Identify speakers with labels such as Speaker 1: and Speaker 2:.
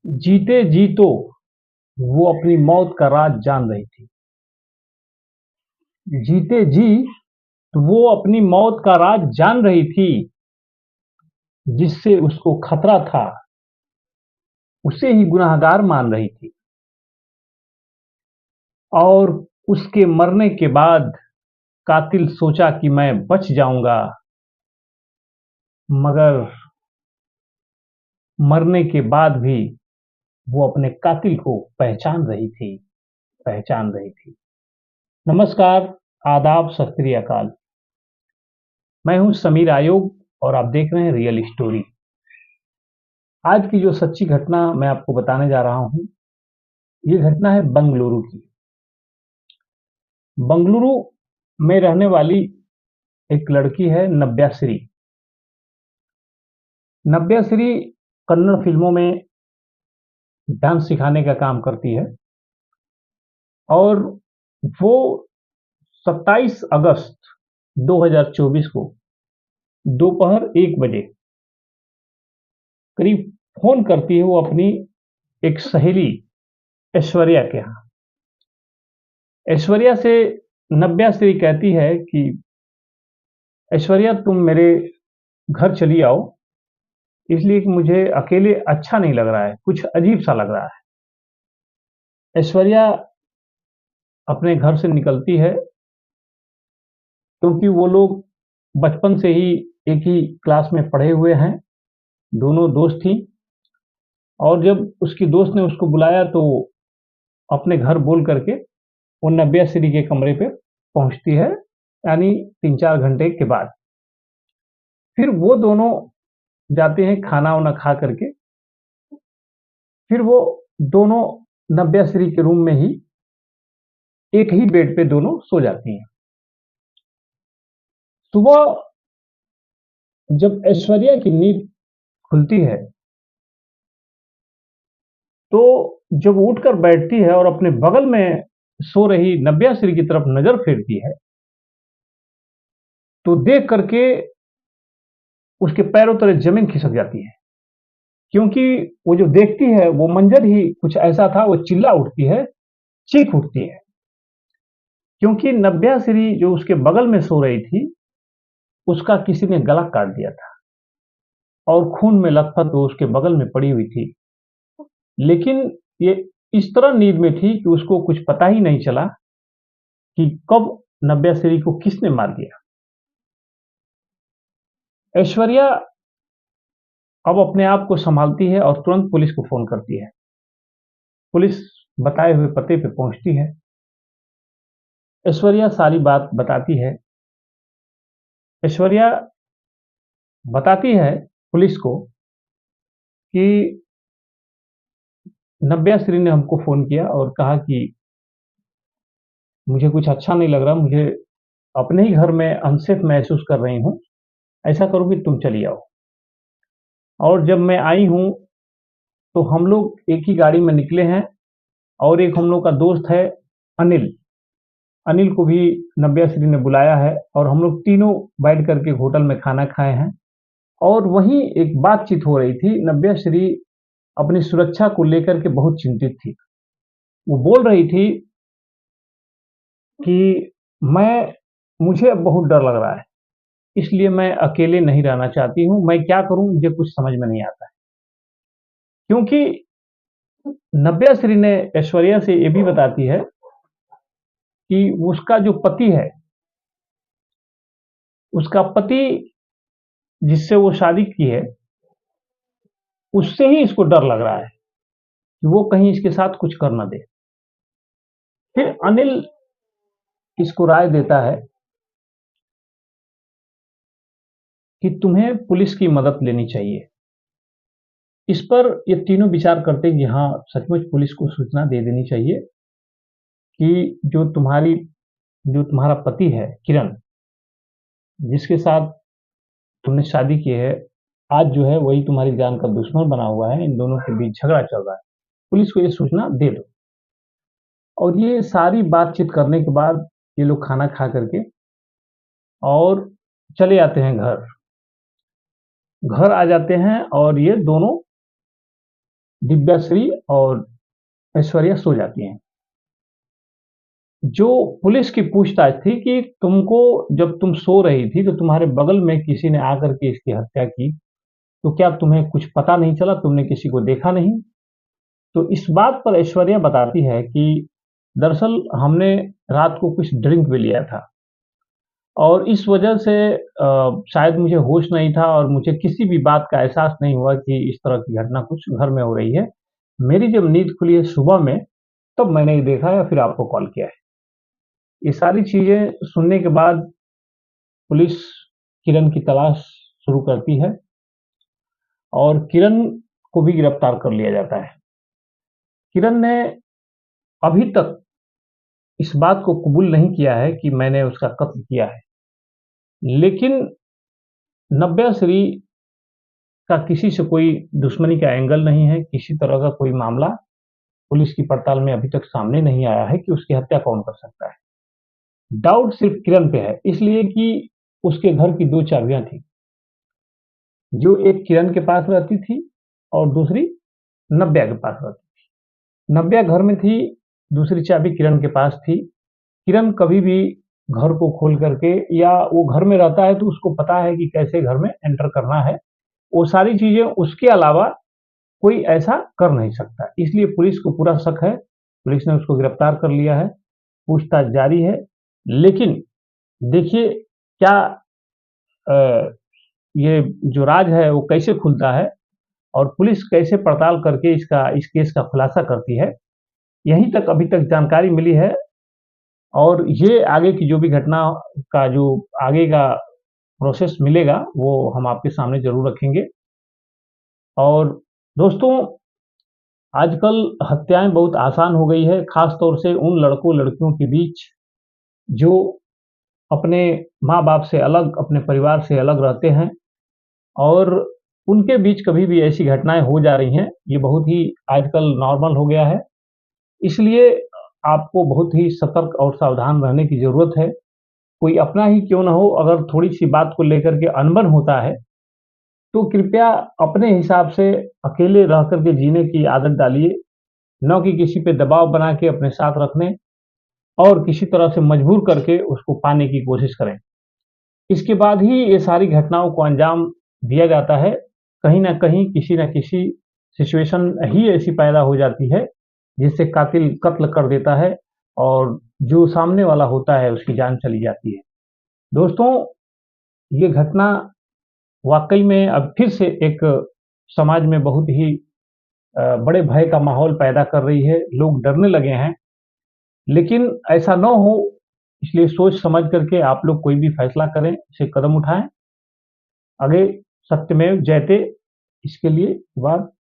Speaker 1: जीते जी तो वो अपनी मौत का राज जान रही थी। जीते जी तो वो अपनी मौत का राज जान रही थी। जिससे उसको खतरा था उसे ही गुनहगार मान रही थी। और उसके मरने के बाद कातिल सोचा कि मैं बच जाऊंगा, मगर मरने के बाद भी वो अपने कातिल को पहचान रही थी, पहचान रही थी। नमस्कार, आदाब, सत श्री अकाल। मैं हूं समीर आयोग और आप देख रहे हैं रियल स्टोरी। आज की जो सच्ची घटना मैं आपको बताने जा रहा हूं, ये घटना है बंगलुरु की। बंगलुरु में रहने वाली एक लड़की है नव्याश्री। नव्याश्री कन्नड़ फिल्मों में डांस सिखाने का काम करती है और वो 27 अगस्त 2024 को दोपहर 1 बजे करीब फोन करती है वो अपनी एक सहेली ऐश्वर्या के यहाँ। ऐश्वर्या से नव्याश्री कहती है कि ऐश्वर्या तुम मेरे घर चली आओ, इसलिए कि मुझे अकेले अच्छा नहीं लग रहा है, कुछ अजीब सा लग रहा है। ऐश्वर्या अपने घर से निकलती है क्योंकि वो लोग बचपन से ही एक ही क्लास में पढ़े हुए हैं, दोनों दोस्त थी। और जब उसकी दोस्त ने उसको बुलाया तो अपने घर बोल करके वो नव्याश्री के कमरे पे पहुंचती है, यानी 3-4 घंटे के बाद। फिर वो दोनों जाते हैं खाना वाना खा करके। फिर वो दोनों नव्याश्री के रूम में ही एक ही बेड पे दोनों सो जाती हैं। सुबह जब ऐश्वर्या की नींद खुलती है तो जब वो उठकर बैठती है और अपने बगल में सो रही नव्याश्री की तरफ नजर फेरती है तो देख करके उसके पैरों तले जमीन खिसक जाती है। क्योंकि वो जो देखती है वो मंजर ही कुछ ऐसा था, वो चिल्ला उठती है, चीख उठती है। क्योंकि नव्याश्री जो उसके बगल में सो रही थी उसका किसी ने गला काट दिया था और खून में लथपथ वो उसके बगल में पड़ी हुई थी। लेकिन ये इस तरह नींद में थी कि उसको कुछ पता ही नहीं चला कि कब नव्याश्री को किसने मार दिया। ऐश्वर्या अब अपने आप को संभालती है और तुरंत पुलिस को फोन करती है। पुलिस बताए हुए पते पे पहुंचती है। ऐश्वर्या सारी बात बताती है। ऐश्वर्या बताती है पुलिस को कि नव्याश्री ने हमको फोन किया और कहा कि मुझे कुछ अच्छा नहीं लग रहा, मुझे अपने ही घर में अनसेफ महसूस कर रही हूँ, ऐसा करो कि तुम चली आओ। और जब मैं आई हूँ तो हम लोग एक ही गाड़ी में निकले हैं और एक हम लोग का दोस्त है अनिल। अनिल को भी नव्याश्री ने बुलाया है और हम लोग तीनों बैठ करके होटल में खाना खाए हैं। और वहीं एक बातचीत हो रही थी। नव्याश्री अपनी सुरक्षा को लेकर के बहुत चिंतित थी। वो बोल रही थी कि मैं मुझे अब बहुत डर लग रहा है, इसलिए मैं अकेले नहीं रहना चाहती हूँ, मैं क्या करूँ मुझे कुछ समझ में नहीं आता है। क्योंकि नव्याश्री ने ऐश्वर्या से ये भी बताती है कि उसका जो पति है, उसका पति जिससे वो शादी की है, उससे ही इसको डर लग रहा है कि वो कहीं इसके साथ कुछ कर ना दे। फिर अनिल इसको राय देता है कि तुम्हें पुलिस की मदद लेनी चाहिए। इस पर ये तीनों विचार करते हैं कि हाँ, सचमुच पुलिस को सूचना दे देनी चाहिए कि जो तुम्हारा पति है किरण, जिसके साथ तुमने शादी की है, आज जो है वही तुम्हारी जान का दुश्मन बना हुआ है, इन दोनों के बीच झगड़ा चल रहा है, पुलिस को ये सूचना दे दो। और ये सारी बातचीत करने के बाद ये लोग खाना खा करके और चले आते हैं घर। घर आ जाते हैं और ये दोनों दिव्याश्री और ऐश्वर्या सो जाती हैं। जो पुलिस की पूछताछ थी कि तुमको जब तुम सो रही थी तो तुम्हारे बगल में किसी ने आकर के इसकी हत्या की, तो क्या तुम्हें कुछ पता नहीं चला? तुमने किसी को देखा नहीं? तो इस बात पर ऐश्वर्या बताती है कि दरअसल हमने रात को कुछ ड्रिंक भी लिया था और इस वजह से शायद मुझे होश नहीं था और मुझे किसी भी बात का एहसास नहीं हुआ कि इस तरह की घटना कुछ घर में हो रही है। मेरी जब नींद खुली है सुबह में, तब मैंने ये देखा है, फिर आपको कॉल किया है। ये सारी चीज़ें सुनने के बाद पुलिस किरण की तलाश शुरू करती है और किरण को भी गिरफ्तार कर लिया जाता है। किरण ने अभी तक इस बात को कबूल नहीं किया है कि मैंने उसका कत्ल किया है, लेकिन नव्या श्री का किसी से कोई दुश्मनी का एंगल नहीं है, किसी तरह का कोई मामला पुलिस की पड़ताल में अभी तक सामने नहीं आया है कि उसकी हत्या कौन कर सकता है। डाउट सिर्फ किरण पे है, इसलिए कि उसके घर की 2 चाबियाँ थी, जो एक किरण के पास रहती थी और दूसरी नव्या के पास रहती थी। नव्या घर में थी, दूसरी चाबी किरण के पास थी। किरण कभी भी घर को खोल करके या वो घर में रहता है तो उसको पता है कि कैसे घर में एंटर करना है। वो सारी चीज़ें उसके अलावा कोई ऐसा कर नहीं सकता। इसलिए पुलिस को पूरा शक है, पुलिस ने उसको गिरफ्तार कर लिया है, पूछताछ जारी है। लेकिन देखिए क्या अ, ये जो राज है वो कैसे खुलता है और पुलिस कैसे पड़ताल करके इस केस का खुलासा करती है, यहीं तक अभी तक जानकारी मिली है और ये आगे की जो भी घटना का जो आगे का प्रोसेस मिलेगा, वो हम आपके सामने ज़रूर रखेंगे। और दोस्तों, आजकल हत्याएँ बहुत आसान हो गई है, ख़ास तौर से उन लड़कों-लड़कियों के बीच जो अपने माँ-बाप से अलग, अपने परिवार से अलग रहते हैं और उनके बीच कभी भी ऐसी घटनाएँ हो जा रही हैं, ये बहुत ही आजकल नॉर्मल हो गया है। इसलिए आपको बहुत ही सतर्क और सावधान रहने की ज़रूरत है। कोई अपना ही क्यों ना हो, अगर थोड़ी-सी बात को लेकर के अनबन होता है, तो कृपया अपने हिसाब से अकेले रह कर के जीने की आदत डालिए, ना कि किसी पे दबाव बना के अपने साथ रखने और किसी तरह से मजबूर करके उसको पाने की कोशिश करें। इसके बाद ही ये सारी घटनाओं को अंजाम दिया जाता है। कहीं न कहीं, किसी न किसी सिचुएशन ही ऐसी पैदा हो जाती है, जिससे कातिल कत्ल कर देता है और जो सामने वाला होता है, उसकी जान चली जाती है। दोस्तों, ये घटना वाक़ई में अब फिर से एक समाज में बहुत ही बड़े भय का माहौल पैदा कर रही है। लोग डरने लगे हैं, लेकिन ऐसा ना हो, इसलिए सोच समझ करके आप लोग कोई भी फैसला करें, उसे कदम उठाएँ। आगे सत्यमेव जयते, इसके लिए वाद